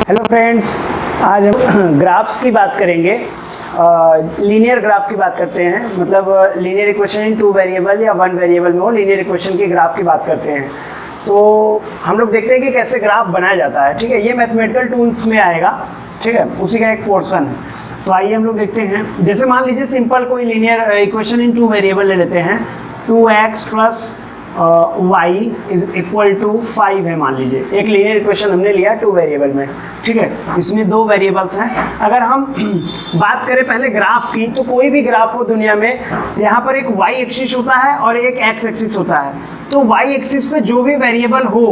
Hello friends, आज हम graphs की बात करेंगे। लीनियर ग्राफ की बात करते हैं, मतलब लीनियर इक्वेशन इन 2 वेरिएबल या 1 वेरिएबल में हो लीनियर इक्वेशन की ग्राफ की बात करते हैं। तो हम लोग देखते हैं कि कैसे ग्राफ बनाया जाता है। ठीक है, ये मैथमेटिकल टूल्स में आएगा। ठीक है, उसी का एक पोर्शन है। तो आइए हम लोग देखते हैं। जैसे मान लीजिए सिंपल कोई लीनियर इक्वेशन इन 2 वेरिएबल ले लेते हैं। 2x plus y is equal to 5 है। मान लीजिए एक लीनियर इक्वेशन हमने लिया 2 वेरिएबल में। ठीक है, इसमें 2 वेरिएबल्स हैं। अगर हम बात करें पहले ग्राफ की, तो कोई भी ग्राफ हो दुनिया में, यहाँ पर एक y एक्सिस होता है और एक x एक्सिस होता है। तो y एक्सिस पे जो भी वेरिएबल हो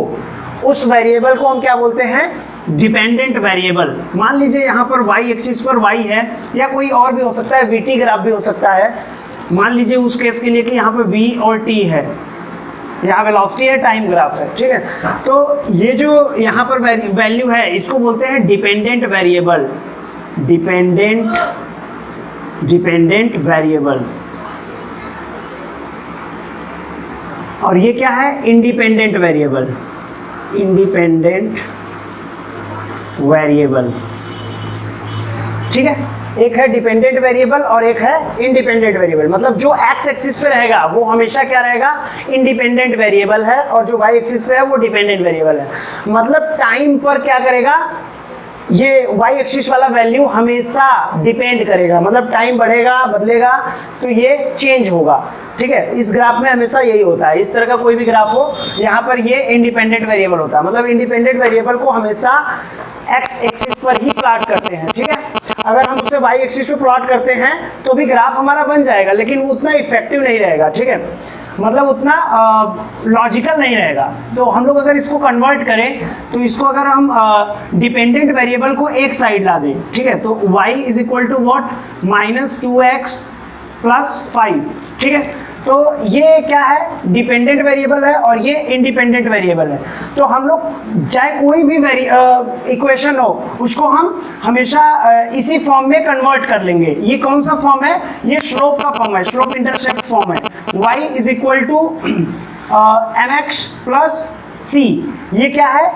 उस वेरिएबल को हम क्या बोलते हैं? Dependent variable. मान लीजिए यहाँ पर y एक्सिस पर y है, या कोई और भी हो सकता है, vt ग्राफ भी हो सकता है। मान लीजिए उस केस के लिए कि यहाँ पर v और t है, यहाँ वेलोसिटी है, टाइम ग्राफ है। ठीक है, तो ये जो यहाँ पर वैल्यू है इसको बोलते हैं डिपेंडेंट वेरिएबल। Dependent variable. और ये क्या है? Independent variable. Independent variable. ठीक है, एक है डिपेंडेंट वेरिएबल और एक है इंडिपेंडेंट वेरिएबल। मतलब जो एक्स एक्सिस पे रहेगा वो हमेशा क्या रहेगा? इंडिपेंडेंट वेरिएबल है, और जो वाई एक्सिस पे है वो डिपेंडेंट वेरिएबल है। मतलब टाइम पर क्या करेगा? ये वाई एक्सिस वाला वैल्यू हमेशा डिपेंड करेगा। मतलब टाइम बढ़ेगा, बदलेगा तो ये चेंज होगा। ठीक है, इस ग्राफ में हमेशा यही होता है। इस तरह का कोई भी ग्राफ हो, यहाँ पर ये इंडिपेंडेंट वेरिएबल होता है। मतलब इंडिपेंडेंट वेरिएबल को हमेशा एक्स एक्सिस पर ही प्लॉट करते हैं। ठीक है, अगर हम उसे वाई एक्सिस पे प्लॉट करते हैं तो भी ग्राफ हमारा बन जाएगा, लेकिन वो उतना इफेक्टिव नहीं रहेगा। ठीक है, मतलब उतना लॉजिकल नहीं रहेगा। तो हम लोग अगर इसको कन्वर्ट करें, तो इसको अगर हम डिपेंडेंट वेरिएबल को एक साइड ला दें, ठीक है, तो y is equal to what? -2x plus 5। ठीक है, तो ये क्या है? डिपेंडेंट वेरिएबल है और ये इंडिपेंडेंट वेरिएबल है। तो हम लोग चाहे कोई भी इक्वेशन हो उसको हम हमेशा इसी फॉर्म में कन्वर्ट कर लेंगे। ये कौन सा फॉर्म है? ये स्लोप का फॉर्म है, स्लोप इंटरसेप्ट फॉर्म है। y is equal to mx plus c। ये क्या है?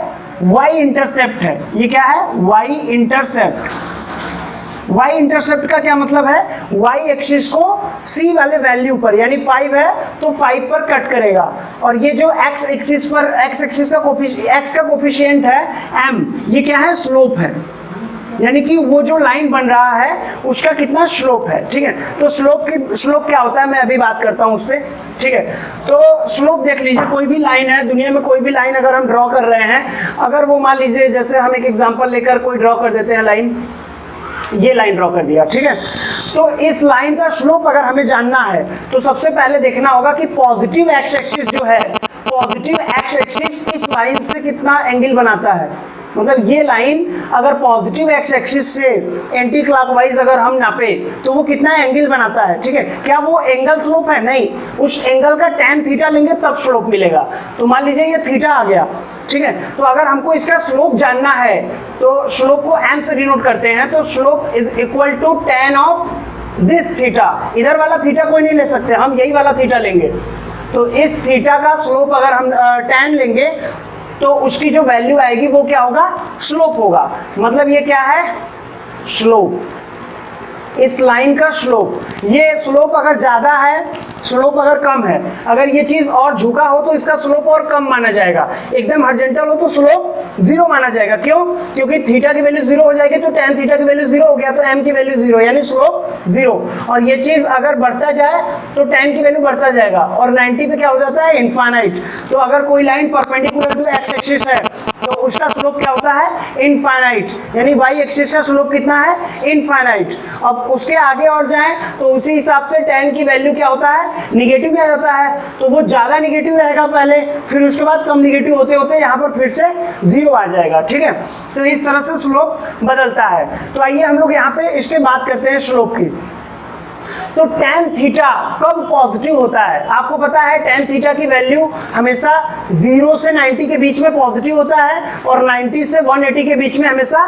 y इंटरसेप्ट है। ये क्या है? y intercept. y इंटरसेप्ट का क्या मतलब है? y एक्सिस को c वाले वैल्यू पर, यानी 5 है तो 5 पर कट करेगा। और ये जो x एक्सिस पर, x एक्सिस का x का कोफिशिएंट है m, ये क्या है? स्लोप है। यानी कि वो जो लाइन बन रहा है उसका कितना स्लोप है। ठीक है, तो स्लोप क्या होता है मैं अभी बात करता हूँ उस पर। ठीक है, तो स्लोप देख लीजिए, कोई भी लाइन है दुनिया में, कोई भी लाइन अगर हम ड्रॉ कर रहे हैं, अगर वो मान लीजिए, जैसे हम एक एग्जांपल लेकर कोई ड्रॉ कर देते हैं लाइन, ये लाइन ड्रॉ कर दिया। ठीक है, तो इस लाइन का स्लोप अगर हमें जानना है तो सबसे पहले देखना होगा कि पॉजिटिव एक्स एक्सिस जो है, पॉजिटिव एक्स एक्सिस इस लाइन से कितना एंगल बनाता है। मतलब ये लाइन अगर पॉजिटिव एक्स एक्सिस से एंटी क्लॉकवाइज अगर हम नापे तो वो कितना एंगल बनाता है। ठीक है, क्या वो एंगल स्लोप है? नहीं, उस एंगल का tan थीटा लेंगे तब स्लोप मिलेगा। तो मान लीजिए ये थीटा आ गया। ठीक है, तो अगर हमको इसका स्लोप जानना है तो स्लोप को m से डिनोट करते हैं। तो slope is equal to tan of this theta. इधर वाला थीटा कोई नहीं ले सकते, हम यही वाला थीटा लेंगे। तो इस थीटा का स्लोप अगर हम tan लेंगे तो उसकी जो वैल्यू आएगी वो क्या होगा? स्लोप होगा। मतलब ये क्या है? स्लोप। इस लाइन का स्लोप। ये स्लोप अगर ज्यादा है, स्लोप अगर कम है, अगर ये चीज और झुका हो तो इसका स्लोप और कम माना जाएगा। एकदम हॉरिजॉन्टल हो तो स्लोप 0 माना जाएगा। क्यों? क्योंकि थीटा की वैल्यू 0 हो जाएगी तो tan थीटा की वैल्यू 0 हो गया, तो m की वैल्यू 0, यानी स्लोप 0। और ये चीज अगर बढ़ता जाए तो tan की वैल्यू बढ़ता जाएगा, और 90 पे क्या हो जाता है? इनफाइनाइट। तो अगर कोई line perpendicular to X axis है तो उसका स्लोप क्या होता है? इनफाइनाइट। यानी वाई एक्सिस का स्लोप कितना है? इनफाइनाइट। अब उसके आगे और जाएं तो उसी हिसाब से tan की वैल्यू क्या होता है? निगेटिव में आ जाता है। तो वो ज्यादा निगेटिव रहेगा पहले, फिर उसके बाद कम निगेटिव होते होते यहाँ पर फिर से 0 आ जाएगा। ठीक है, तो इस तरह से स्लोप बदलता है। तो आइए हम लोग यहाँ पे इसके बात करते हैं स्लोप की। तो tan थीटा कब पॉजिटिव होता है? आपको पता है tan थीटा की वैल्यू हमेशा 0 से 90 के बीच में पॉजिटिव होता है, और 90 से 180 के बीच में हमेशा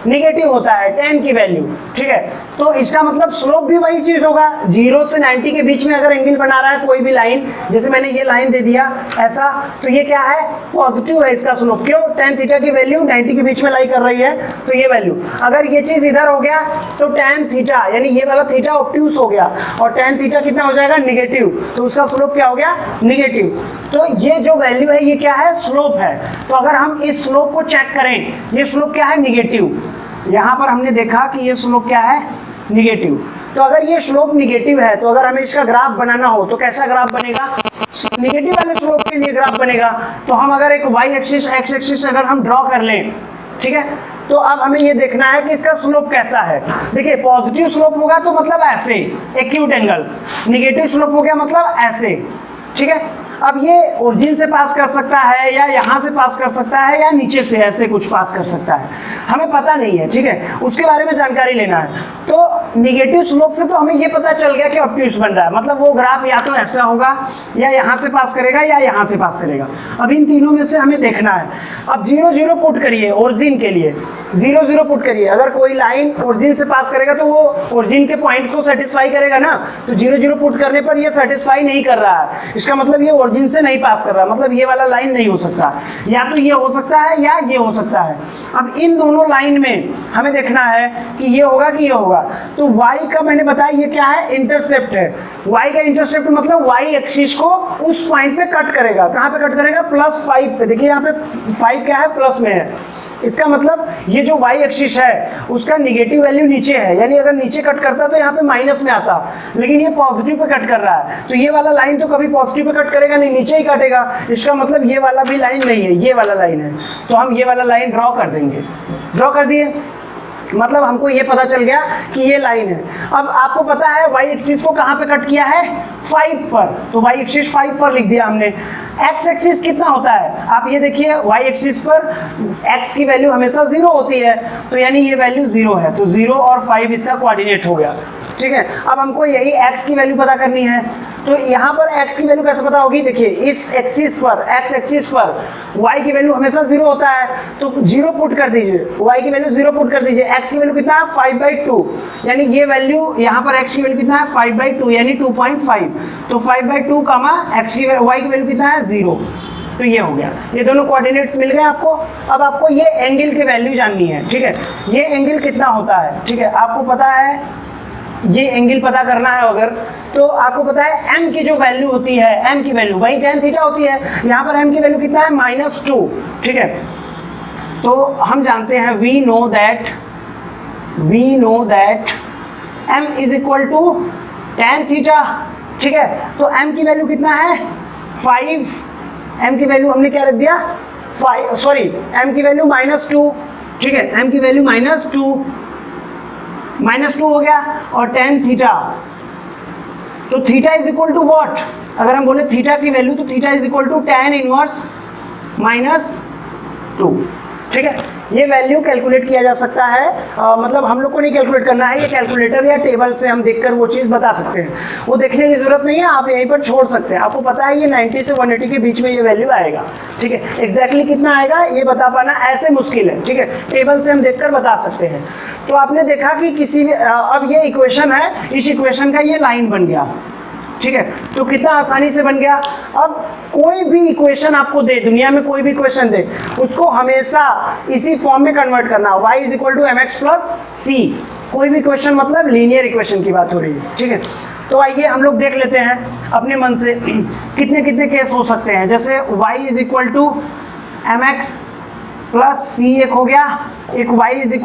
नेगेटिव होता है tan की वैल्यू। ठीक है, तो इसका मतलब स्लोप भी वही चीज होगा, 0 से 90 के बीच में अगर एंगल बना रहा है कोई भी लाइन, जैसे मैंने ये लाइन दे दिया ऐसा, तो ये क्या है, पॉजिटिव है इसका स्लोप। क्यों, tan थीटा की वैल्यू 90 के बीच में लाई कर रही है, तो ये वैल्यू। अगर ये चीज इधर हो गया तो tan थीटा यानी ये वाला थीटा ऑब्ट्यूस हो गया, और tan थीटा कितना हो जाएगा, निगेटिव, तो उसका स्लोप क्या हो गया, निगेटिव। तो ये जो वैल्यू है ये क्या है, स्लोप है। तो अगर हम इस स्लोप को चेक करें, ये स्लोप क्या है, निगेटिव। यहाँ पर हमने देखा कि ये स्लोप क्या है, निगेटिव। तो अगर ये स्लोप निगेटिव है तो अगर हमें इसका ग्राफ बनाना हो तो कैसा ग्राफ बनेगा, निगेटिव वाले स्लोप के लिए ग्राफ बनेगा। तो हम अगर एक y एक्सिस x एक्सिस अगर हम ड्रॉ कर लें, ठीक है, तो अब हमें ये देखना है कि इसका स्लोप कैसा है। देखिए पॉजिटिव स्लोप होगा तो मतलब ऐसे एक्यूट एंगल, निगेटिव स्लोप हो गया मतलब ऐसे, ठीक है। अब ये ओरिजिन से पास कर सकता है या यहाँ से पास कर सकता है या नीचे से ऐसे कुछ पास कर सकता है, हमें पता नहीं है, ठीक है, उसके बारे में जानकारी लेना है। तो निगेटिव स्लोप से तो हमें ये पता चल गया कि ऑब्ट्यूस बन रहा है, मतलब वो ग्राफ या तो ऐसा होगा या यहाँ से पास करेगा या यहाँ से पास करेगा। अब इन तीनों में से हमें देखना है। अब 0 0 पुट करिए ओरिजिन के लिए, 0 0 पुट करिए। अगर कोई लाइन ओरिजिन से पास करेगा तो वो ओरिजिन के पॉइंट्स को सेटिस्फाई करेगा ना, तो 0 0 पुट करने पर ये सेटिस्फाई नहीं कर रहा है, इसका मतलब ये ओरिजिन से नहीं पास कर रहा, मतलब ये वाला लाइन नहीं हो सकता, या तो ये हो सकता है या ये हो सकता है। अब इन दोनों लाइन में हमें देखना है कि ये होगा कि ये होगा। तो y का मैंने बताया ये क्या है, इंटरसेप्ट है। y का इंटरसेप्ट मतलब y एक्सिस को उस पॉइंट पे कट करेगा। कहाँ पे कट करेगा, +5 पे। देखिए यहाँ पे 5 क्या है, प्लस में है, इसका मतलब ये जो y एक्सिस है उसका निगेटिव वैल्यू नीचे है, यानी अगर नीचे कट करता तो यहाँ पे माइनस में आता, लेकिन ये पॉजिटिव पे कट कर रहा है, तो ये वाला लाइन तो कभी पॉजिटिव पे कट करेगा नहीं, नीचे ही काटेगा। इसका मतलब ये वाला भी लाइन नहीं है, ये वाला लाइन है, तो हम ये वाला लाइन ड्रॉ कर देंगे। ड्रॉ कर दिए, मतलब हमको ये पता चल गया कि ये लाइन है। अब आपको पता है y एक्सिस को कहाँ पे कट किया है, 5 पर, तो y एक्सिस 5 पर लिख दिया हमने। x एक्सिस कितना होता है, आप ये देखिए y एक्सिस पर x की वैल्यू हमेशा 0 होती है, तो यानी ये वैल्यू 0 है, तो 0 और 5 इसका कोऑर्डिनेट हो गया, ठीक है। अब हमको यही x की वैल्यू पता करनी है, तो यहाँ पर x की वैल्यू कैसे पता होगी, देखिए इस एक्सिस पर, x एक्सिस पर y की वैल्यू हमेशा 0 होता है, तो 0 पुट कर दीजिए, y की वैल्यू 0 पुट कर दीजिए। x की वैल्यू कितना है, 5/2, यानी ये वैल्यू यहाँ पर x की वैल्यू कितना है, 5/2 यानी 2.5, तो 5/2 कामा x की y की वैल्यू कितना है, 0, तो ये हो गया। ये दोनों कोऑर्डिनेट्स मिल गए आपको। अब आपको ये एंगल की वैल्यू जाननी है, ठीक है, ये एंगल कितना होता है, ठीक है, आपको पता है ये एंगल पता करना है अगर, तो आपको पता है m की जो वैल्यू होती है, m की वैल्यू वही tan थीटा होती है। यहाँ पर m की वैल्यू कितना है, -2, ठीक है। तो हम जानते हैं we know that m is equal to tan theta, ठीक है। तो m की वैल्यू कितना है, 5, m की वैल्यू हमने क्या रख दिया, 5, सॉरी m की वैल्यू -2, ठीक है, m की वैल्यू -2 हो गया, और tan थीटा, तो theta is equal to what, अगर हम बोले थीटा की वैल्यू तो theta is equal to tan inverse -2, ठीक है। ये वैल्यू कैलकुलेट किया जा सकता है, मतलब हम लोग को नहीं कैलकुलेट करना है, ये कैलकुलेटर या टेबल से हम देखकर वो चीज़ बता सकते हैं, वो देखने की जरूरत नहीं है, आप यहीं पर छोड़ सकते हैं। आपको पता है ये 90 से 180 के बीच में ये वैल्यू आएगा, ठीक है। एग्जैक्टली कितना आएगा ये बता पाना ऐसे मुश्किल है, ठीक है, टेबल से हम देखकर बता सकते हैं। तो आपने देखा कि किसी भी अब ये इक्वेशन है, इस इक्वेशन का ये लाइन बन गया, ठीक है, तो कितना आसानी से बन गया। अब कोई भी इक्वेशन आपको दे, दुनिया में कोई भी इक्वेशन दे, उसको हमेशा इसी फॉर्म में कन्वर्ट करना, y = mx + c। कोई भी इक्वेशन मतलब लीनियर इक्वेशन की बात हो रही है, ठीक है। तो आइए हम लोग देख लेते हैं अपने मन से कितने कितने केस हो सकते हैं। जैसे y = mx + c एक हो गया, एक y =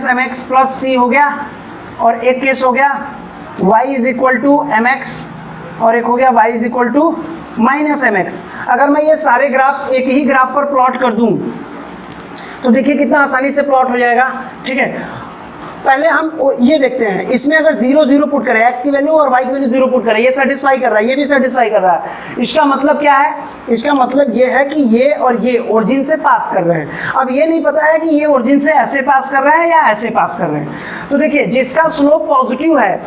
-mx + c हो गया, और एक केस हो गया y = mx, और एक हो गया y = -mx। अगर मैं ये सारे ग्राफ एक ही ग्राफ पर प्लॉट कर दूं तो देखिए कितना आसानी से प्लॉट हो जाएगा, ठीक है। पहले हम ये देखते हैं, इसमें अगर 0 0 पुट करें, x की वैल्यू और y की वैल्यू 0 पुट करें, ये सेटिस्फाई कर रहा है, ये भी सेटिस्फाई कर रहा है। इसका मतलब क्या है, इसका मतलब ये है कि ये और ये ओरिजिन से पास कर रहे हैं। अब ये नहीं पता है कि ये ओरिजिन से ऐसे पास कर रहे हैं या ऐसे पास कर रहे हैं। तो देखिए जिसका स्लोप पॉजिटिव है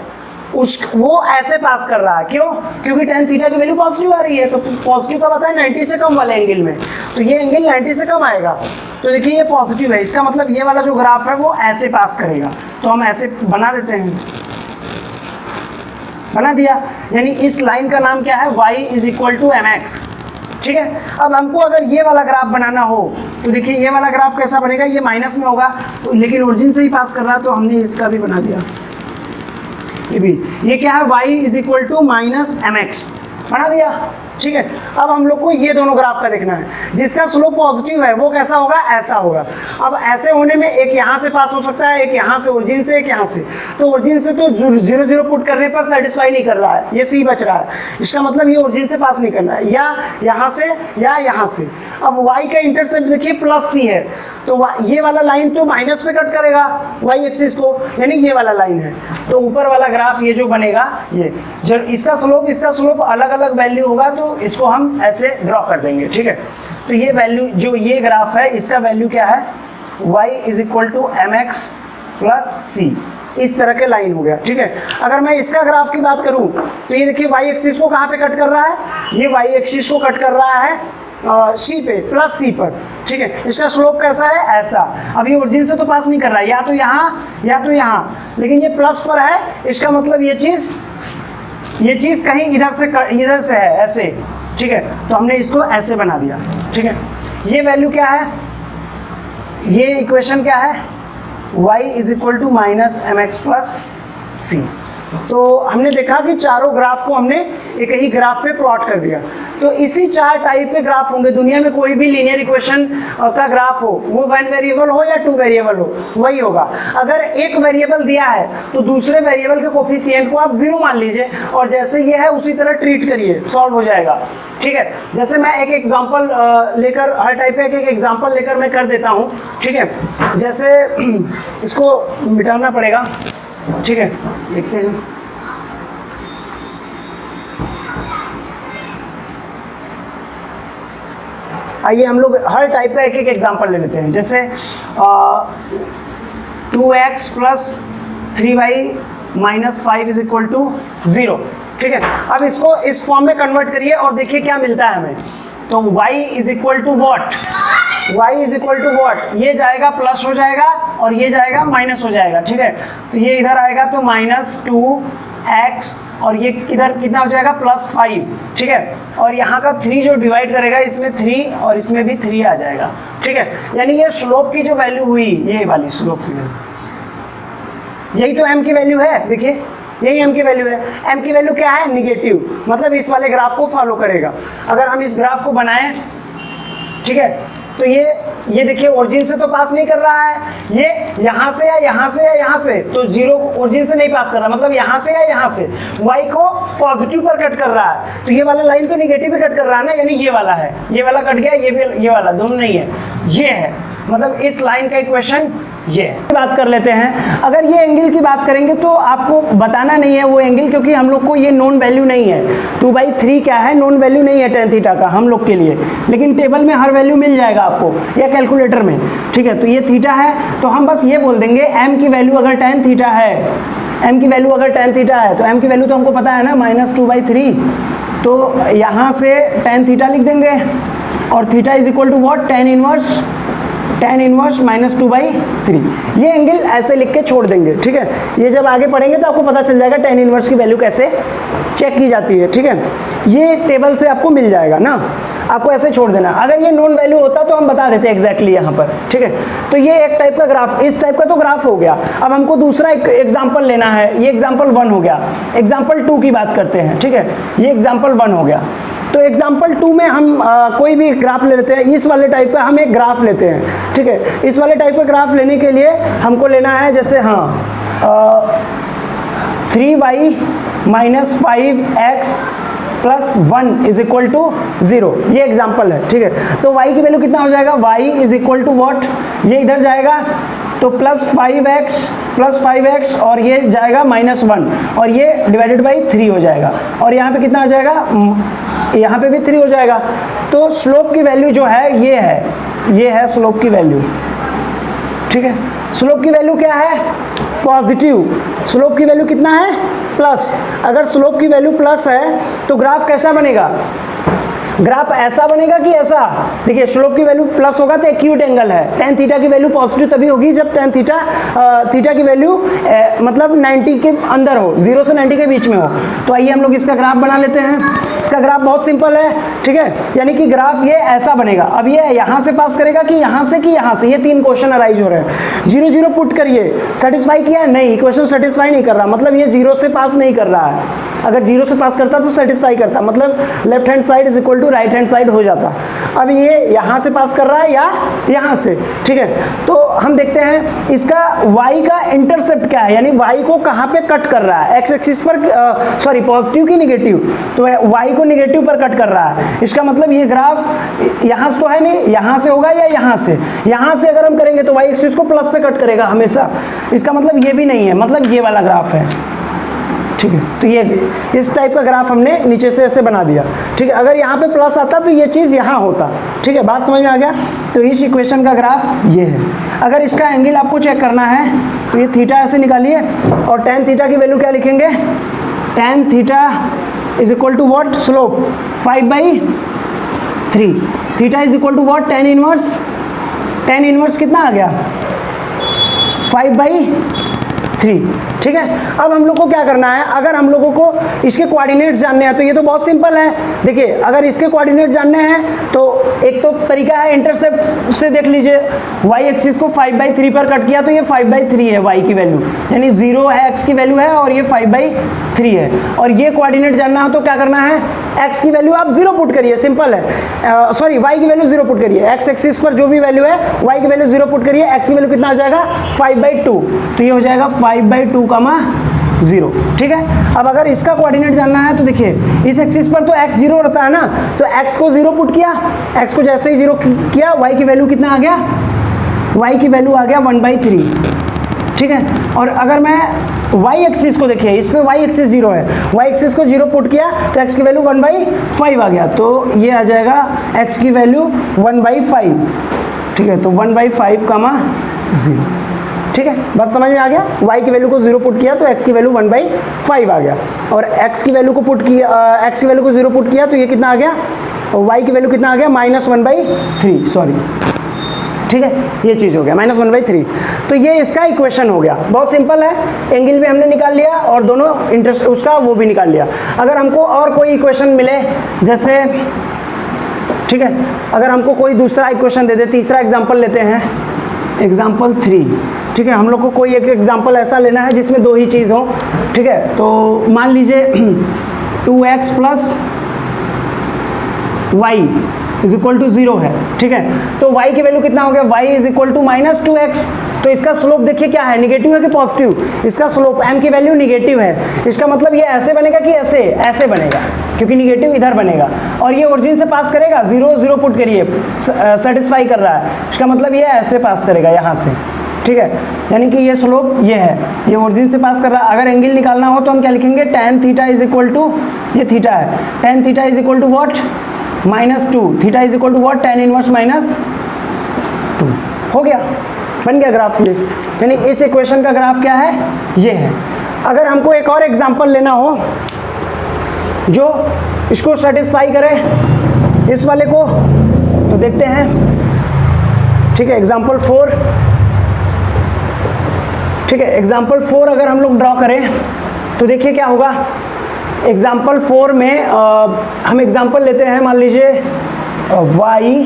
वो ऐसे पास कर रहा है, क्यों? क्योंकि tan थीटा की वैल्यू पॉजिटिव आ रही है, तो पॉजिटिव का पता है 90 से कम वाले एंगल में, तो ये एंगल 90 से कम आएगा, तो देखिए ये पॉजिटिव है, इसका मतलब ये वाला जो ग्राफ है वो ऐसे पास करेगा, तो हम ऐसे बना देते हैं, बना दिया। यानी इस लाइन का नाम क्या है? y = mx, ठीक है। अब हमको अगर ये वाला ग्राफ बनाना हो तो देखिए ये वाला ग्राफ कैसा बनेगा, ये माइनस में होगा, तो लेकिन ओरिजिन से ही पास कर रहा है, तो हमने इसका भी बना दिया, ये भी। ये क्या है? y = -mx, बना दिया, ठीक है। अब हम लोग को ये दोनों ग्राफ का देखना है, जिसका स्लोप पॉजिटिव है वो कैसा होगा? ऐसा होगा। अब ऐसे होने में एक यहाँ से पास हो सकता है, एक यहाँ से, ओरिजिन से, एक यहाँ से, तो ओरिजिन से तो 0 0 पुट करने पर सेटिस्फाई नहीं कर रहा है, ये सी बच रहा है, इसका मतलब ये ओरिजिन से पास नहीं करना है, या यहाँ से या यहाँ से। अब y का इंटरसेप्ट देखिए +c है, तो ये वाला लाइन तो माइनस पे कट करेगा y एक्सिस को, यानी ये वाला लाइन है, तो ऊपर वाला ग्राफ ये जो बनेगा, ये जब इसका स्लोप अलग अलग वैल्यू होगा, तो इसको हम ऐसे ड्रॉ कर देंगे, ठीक है। तो ये वैल्यू जो ये ग्राफ है, इसका वैल्यू क्या है? y = mx + c, इस तरह के लाइन हो गया, ठीक है। अगर मैं इसका ग्राफ की बात करूं तो ये देखिए y एक्सिस को कहाँ पे कट कर रहा है? ये y एक्सिस को कट कर रहा है सी पे, +c पर, ठीक है। इसका स्लोप कैसा है? ऐसा। अब ये ओरिजिन से तो पास नहीं कर रहा है, या तो यहाँ या तो यहाँ, लेकिन ये प्लस पर है, इसका मतलब ये चीज़ कहीं इधर से है, ऐसे, ठीक है। तो हमने इसको ऐसे बना दिया, ठीक है। ये वैल्यू क्या है? ये इक्वेशन क्या है? y = -mx + c। तो हमने देखा कि चारों ग्राफ को हमने एक ही ग्राफ पे प्लॉट कर दिया। तो इसी 4 टाइप के ग्राफ होंगे दुनिया में, कोई भी लीनियर इक्वेशन का ग्राफ हो, वो 1 वेरिएबल हो या 2 वेरिएबल हो, वही होगा। अगर एक वेरिएबल दिया है तो दूसरे वेरिएबल के कोफिशिएंट को आप 0 मान लीजिए, और जैसे ये है उसी तरह ट्रीट करिए, सॉल्व हो जाएगा, ठीक है। जैसे मैं एक एग्जांपल लेकर, हर टाइप का एक एग्जांपल लेकर मैं कर देता हूँ, ठीक है। जैसे इसको मिटाना पड़ेगा, ठीक है, देखते हैं। आइए हम लोग हर टाइप का एक एग्जांपल ले लेते हैं। जैसे 2x + 3y - 5 = 0, ठीक है। अब इसको इस फॉर्म में कन्वर्ट करिए और देखिए क्या मिलता है हमें। तो y = what? y = what? ये जाएगा प्लस हो जाएगा और ये जाएगा माइनस हो जाएगा, ठीक है। तो ये इधर आएगा तो -2x, और ये इधर कितना हो जाएगा? +5, ठीक है। और यहाँ का 3 जो डिवाइड करेगा, इसमें 3 और इसमें भी 3 आ जाएगा, ठीक है। यानी ये स्लोप की जो वैल्यू हुई, ये वाली स्लोप की वैल्यू, यही तो m की वैल्यू है, देखिए यही m की वैल्यू है। m की वैल्यू क्या है? निगेटिव, मतलब इस वाले ग्राफ को फॉलो करेगा। अगर हम इस ग्राफ को बनाएं, ठीक है, तो ये देखिए ओरिजिन से तो पास नहीं कर रहा है, ये यहाँ से या यहाँ से या यहाँ से, तो 0 ओरिजिन से नहीं पास कर रहा, मतलब यहाँ से या यहाँ से। y को पॉजिटिव पर कट कर रहा है, तो ये वाला लाइन तो निगेटिव भी कट कर रहा है ना, यानी ये वाला है, ये वाला कट गया, ये भी, ये वाला, दोनों नहीं है, ये है, मतलब इस लाइन का इक्वेशन ये बात कर लेते हैं। अगर ये एंगल की बात करेंगे तो आपको बताना नहीं है वो एंगल, क्योंकि हम लोग को ये नोन वैल्यू नहीं है। 2/3 क्या है? नोन वैल्यू नहीं है tan थीटा का हम लोग के लिए, लेकिन टेबल में हर वैल्यू मिल जाएगा आपको या कैलकुलेटर में, ठीक है। तो ये थीटा है, तो हम बस ये बोल देंगे m की वैल्यू अगर tan थीटा है, m की वैल्यू अगर tan थीटा है, तो m की वैल्यू तो हमको पता है ना, -2/3, तो यहाँ से tan थीटा लिख देंगे, और थीटा = what? tan inverse -2/3। ये एंगल ऐसे लिख के छोड़ देंगे, ठीक है। ये जब आगे पढ़ेंगे तो आपको पता चल जाएगा tan इनवर्स की वैल्यू कैसे चेक की जाती है, ठीक है। ये टेबल से आपको मिल जाएगा ना, आपको ऐसे छोड़ देना। अगर ये नॉन वैल्यू होता तो हम बता देते एग्जैक्टली यहाँ पर, ठीक है। तो ये एक टाइप का ग्राफ, इस टाइप का तो ग्राफ हो गया। अब हमको दूसरा एक एग्जाम्पल लेना है, ये एग्जाम्पल 1 हो गया। एग्जाम्पल 2 की बात करते हैं, ठीक है। ये एग्जाम्पल 1 हो गया। तो एग्जाम्पल 2 में हम कोई भी ग्राफ ले लेते हैं, इस वाले टाइप का हम एक ग्राफ लेते हैं, ठीक है। इस वाले टाइप का ग्राफ लेने के लिए हमको लेना है, जैसे 3y - 5x + 1 = 0, ये एग्जाम्पल है, ठीक है। तो y की वैल्यू कितना हो जाएगा? y = what? ये इधर जाएगा तो +5x और ये जाएगा -1, और ये /3 हो जाएगा, और यहाँ पे कितना आ जाएगा? यहाँ पे भी 3 हो जाएगा। तो स्लोप की वैल्यू जो है ये है स्लोप की वैल्यू, ठीक है। स्लोप की वैल्यू क्या है? पॉजिटिव, स्लोप की वैल्यू कितना है प्लस। अगर स्लोप की वैल्यू प्लस है तो ग्राफ कैसा बनेगा, ग्राफ ऐसा बनेगा कि ऐसा। देखिए स्लोप की वैल्यू प्लस होगा तो एक्यूट एंगल है, टेन थीटा की वैल्यू पॉजिटिव तभी होगी जब टेन थीटा की वैल्यू मतलब 90 के अंदर हो, 0 से 90 के बीच में हो। तो आइए हम लोग इसका ग्राफ बना लेते हैं। इसका ग्राफ बहुत सिंपल है, ठीक है, यानी कि ग्राफ ये ऐसा बनेगा। अब ये यहाँ से पास करेगा कि यहाँ से, ये तीन क्वेश्चन अराइज हो रहे हैं। 0 0 पुट करिए, सेटिस्फाई किया नहीं, इक्वेशन सेटिस्फाई नहीं कर रहा, मतलब ये 0 से पास नहीं कर रहा है। अगर 0 से पास करता तो सेटिस्फाई करता, मतलब left hand side is equal to right hand side हो जाता। अब ये यहाँ से पास कर रहा है या यहाँ से, ठीक है। तो हम देखते हैं इसका y का इंटरसेप्ट क्या है, यानी y को कहाँ पे कट कर रहा है, x एक्सिस पर, सॉरी पॉजिटिव की निगेटिव, तो y को निगेटिव पर कट कर रहा है। इसका मतलब ये ग्राफ यहाँ से तो है नहीं, यहाँ से होगा या यहाँ से। यहाँ से अगर हम करेंगे तो y एक्सिस को प्लस पे कट करेगा हमेशा, इसका मतलब ये भी नहीं है, मतलब ये वाला ग्राफ है, ठीक है। तो ये इस टाइप का ग्राफ हमने नीचे से ऐसे बना दिया, ठीक है। अगर यहाँ पे प्लस आता तो ये चीज़ यहाँ होता, ठीक है। बात समझ में आ गया। तो इस इक्वेशन का ग्राफ ये है। अगर इसका एंगल आपको चेक करना है तो ये थीटा ऐसे निकालिए, और टेन थीटा की वैल्यू क्या लिखेंगे, tan theta is equal to what, slope 5/3, theta is equal to what, tan inverse कितना आ गया, 5/3, ठीक है। अब हम लोग को क्या करना है, अगर हम लोगों को इसके कोऑर्डिनेट्स जानने हैं तो ये तो बहुत सिंपल है। देखिए अगर इसके कोऑर्डिनेट जानने हैं तो एक तो तरीका है इंटरसेप्ट से देख लीजिए, y एक्सिस को 5/3 पर कट किया तो ये 5/3 है y की वैल्यू, यानी 0 है x की वैल्यू है और ये 5/3 है। और ये कोऑर्डिनेट जानना हो तो क्या करना है, x की वैल्यू आप 0 पुट करिए, सिंपल है, सॉरी y की वैल्यू 0 पुट करिए, x एक्सिस पर जो भी वैल्यू है y की वैल्यू 0 पुट करिए, x की वैल्यू कितना आ जाएगा 5/2, तो ये हो जाएगा 5/2, 0, ठीक है। अब अगर इसका कोऑर्डिनेट जानना है तो देखिए इस एक्सिस पर तो x 0 रहता है ना, तो x को 0 पुट किया, x को जैसे ही 0 किया y की वैल्यू कितना आ गया, y की वैल्यू आ गया 1/3, ठीक है। और अगर मैं y एक्सिस को देखिए, इस पे y एक्सिस 0 है, y एक्सिस को 0 पुट किया तो x की वैल्यू 1/5 आ गया, तो ये आ जाएगा x की वैल्यू 1/5, ठीक है। तो 1/5, 0, ठीक है। बात समझ में आ गया। y की वैल्यू को 0 पुट किया तो x की वैल्यू 1/5 आ गया, और x की वैल्यू को पुट किया, x की वैल्यू को 0 पुट किया तो ये कितना आ गया, और y की वैल्यू कितना आ गया, -1/3, सॉरी, ठीक है। ये चीज़ हो गया -1/3। तो ये इसका इक्वेशन हो गया, बहुत सिंपल है। एंगल भी हमने निकाल लिया और दोनों इंटरेस्ट उसका वो भी निकाल लिया। अगर हमको और कोई इक्वेशन मिले, जैसे, ठीक है, अगर हमको कोई दूसरा इक्वेशन दे दे, तीसरा एग्जाम्पल लेते हैं, एग्जाम्पल 3, ठीक है। हम लोग को कोई एक एग्जाम्पल ऐसा लेना है जिसमें दो ही चीज़ हो, ठीक है। तो मान लीजिए 2x + y is equal to 0 है, ठीक है। तो y की वैल्यू कितना हो गया, y is equal to -2x, तो इसका स्लोप देखिए क्या है, निगेटिव है कि पॉजिटिव, इसका स्लोप m की वैल्यू निगेटिव है। इसका मतलब ये ऐसे बनेगा कि ऐसे बनेगा, क्योंकि निगेटिव इधर बनेगा, और ये ओरिजिन से पास करेगा, 0 0 पुट करिए, सेटिस्फाई कर रहा है, इसका मतलब ये ऐसे पास करेगा यहाँ से, ठीक है। यानी कि ये स्लोप ये है, ये ओरिजिन से पास कर रहा है। अगर एंगल निकालना हो तो हम क्या लिखेंगे, tan theta is equal to, ये थीटा है, tan theta is equal to what, -2, theta is equal to what, tan inverse -2, हो गया, बन गया ग्राफ ये। यानी इस इक्वेशन का ग्राफ क्या है, ये है। अगर हमको एक और एग्जांपल लेना हो जो इसको सेटिस्फाई करे, इस वाले को, तो देखते हैं, ठीक है। एग्जांपल 4, ठीक है। एग्जाम्पल 4 अगर हम लोग ड्रॉ करें तो देखिए क्या होगा। एग्जाम्पल 4 में हम एग्जाम्पल लेते हैं, मान लीजिए y,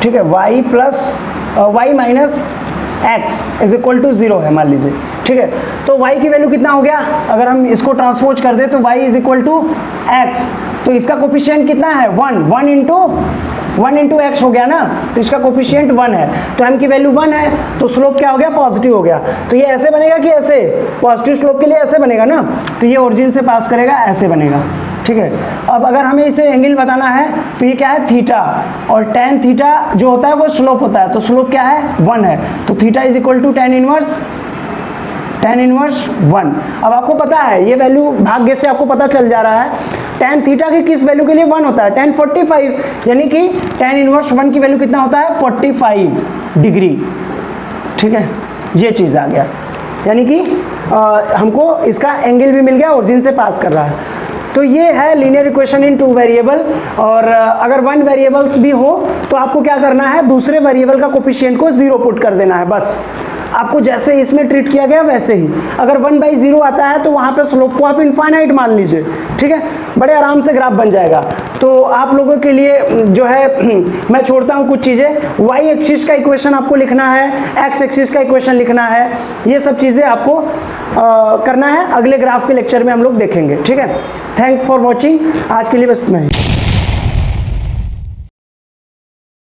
ठीक है, y - x is equal to 0 है, मान लीजिए, ठीक है। तो y की वैल्यू कितना हो गया, अगर हम इसको ट्रांसपोज कर दे तो y is equal to x, तो इसका कोफिशिएंट कितना है, 1 इंटू x हो गया ना, तो इसका कोफिशिएंट 1 है, तो m की वैल्यू 1 है, तो स्लोप क्या हो गया, पॉजिटिव हो गया। तो ये ऐसे बनेगा कि ऐसे, पॉजिटिव स्लोप के लिए ऐसे बनेगा ना, तो ये ओरिजिन से पास करेगा, ऐसे बनेगा, ठीक है। अब अगर हमें इसे एंगल बताना है तो ये क्या है, थीटा, और tan थीटा जो होता है वो स्लोप होता है, तो स्लोप क्या है, 1 है, तो theta is equal to tan inverse 1। अब आपको पता है ये वैल्यू भाग्य से आपको पता चल जा रहा है, tan थीटा की किस वैल्यू के लिए 1 होता है, tan 45, यानी कि tan इनवर्स 1 की वैल्यू कितना होता है, 45 डिग्री, ठीक है। ये चीज़ आ गया, यानी कि हमको इसका एंगल भी मिल गया ओरिजिन से पास कर रहा है। तो ये है लीनियर इक्वेशन इन 2 वेरिएबल। और अगर 1 वेरिएबल्स भी हो तो आपको क्या करना है, दूसरे वेरिएबल का कोफिशिएंट को 0 पुट कर देना है, बस आपको जैसे इसमें ट्रीट किया गया वैसे ही। अगर 1/0 आता है तो वहाँ पे स्लोप को आप इनफाइनाइट मान लीजिए, ठीक है, बड़े आराम से ग्राफ बन जाएगा। तो आप लोगों के लिए जो है मैं छोड़ता हूँ कुछ चीज़ें। वाई एक्सिस का इक्वेशन आपको लिखना है, एक्स एक्सिस का इक्वेशन लिखना है, ये सब चीज़ें आपको करना है। अगले ग्राफ के लेक्चर में हम लोग देखेंगे, ठीक है। थैंक्स फॉर वॉचिंग, आज के लिए बस इतना ही।